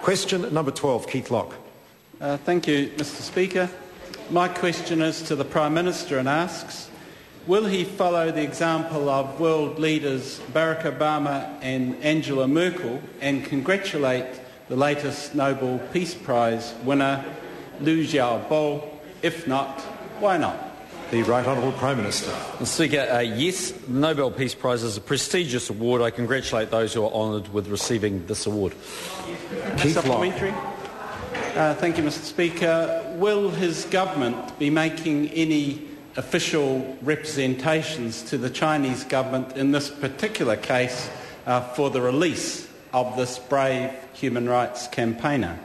Question number 12, Keith Locke. Thank you, Mr. Speaker. My question is to the Prime Minister and asks, will he follow the example of world leaders Barack Obama and Angela Merkel and congratulate the latest Nobel Peace Prize winner, Liu Xiaobo? If not, why not? The Right Honourable Prime Minister. Mr. Speaker, yes, the Nobel Peace Prize is a prestigious award. I congratulate those who are honoured with receiving this award. Supplementary. Thank you, Mr. Speaker. Will his government be making any official representations to the Chinese government in this particular case for the release of this brave human rights campaigner?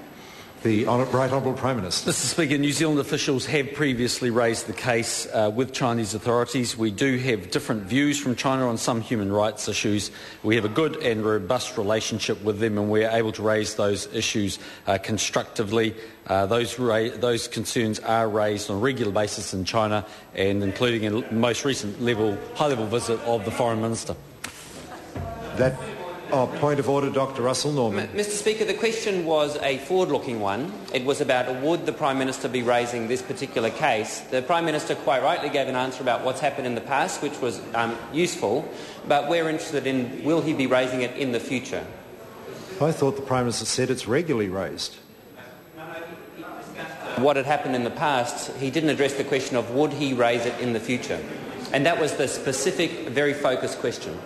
The Right Honourable Prime Minister. Mr. Speaker, New Zealand officials have previously raised the case with Chinese authorities. We do have different views from China on some human rights issues. We have a good and robust relationship with them, and we are able to raise those issues constructively. Those concerns are raised on a regular basis in China, and including in the most recent high-level visit of the Foreign Minister. Point of order, Dr. Russel. Norman. Mr. Speaker, the question was a forward-looking one. It was about would the Prime Minister be raising this particular case. The Prime Minister quite rightly gave an answer about what's happened in the past, which was useful, but we're interested in will he be raising it in the future. I thought the Prime Minister said it's regularly raised. What had happened in the past, he didn't address the question of would he raise it in the future. And that was the specific, very focused question.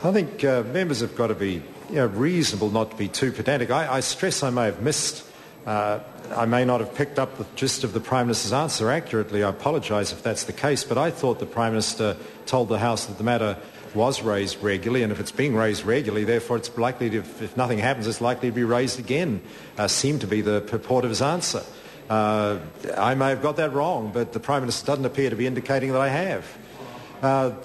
I think members have got to be reasonable, not to be too pedantic. I stress I may have missed, I may not have picked up the gist of the Prime Minister's answer accurately. I apologise if that's the case, but I thought the Prime Minister told the House that the matter was raised regularly, and if it's being raised regularly, therefore it's likely to, if nothing happens, it's likely to be raised again, seemed to be the purport of his answer. I may have got that wrong, but the Prime Minister doesn't appear to be indicating that I have.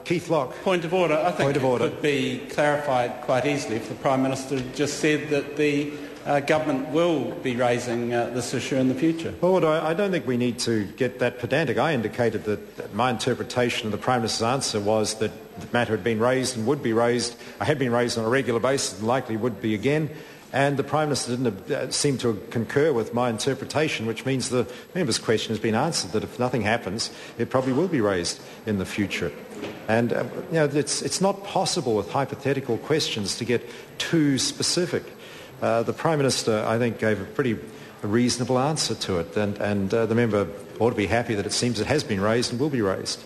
Keith Locke. Point of order. I think it could be clarified quite easily if the Prime Minister just said that the government will be raising this issue in the future. Well, I don't think we need to get that pedantic. I indicated that my interpretation of the Prime Minister's answer was that the matter had been raised and would be raised, had been raised on a regular basis and likely would be again. And the Prime Minister didn't seem to concur with my interpretation, which means the member's question has been answered, that if nothing happens, it probably will be raised in the future. And it's not possible with hypothetical questions to get too specific. The Prime Minister, I think, gave a pretty reasonable answer to it, and the member ought to be happy that it seems it has been raised and will be raised.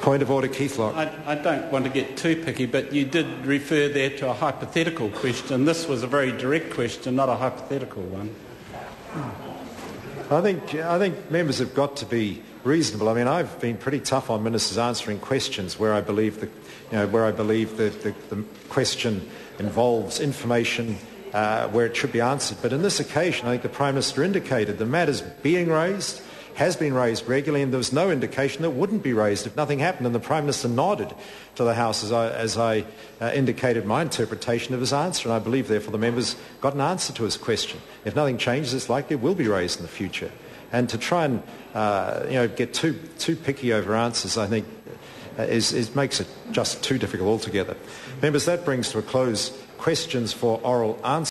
Point of order, Keith Locke. I don't want to get too picky, but you did refer there to a hypothetical question. This was a very direct question, not a hypothetical one. I think members have got to be reasonable. I mean, I've been pretty tough on ministers answering questions where I believe the question involves information where it should be answered. But in this occasion, I think the Prime Minister indicated the matter's being raised, has been raised regularly, and there was no indication that it wouldn't be raised if nothing happened. And the Prime Minister nodded to the House as I indicated my interpretation of his answer, and I believe, therefore, the members got an answer to his question. If nothing changes, it's likely it will be raised in the future. And to try and get too picky over answers, I think, makes it just too difficult altogether. Members, that brings to a close questions for oral answers.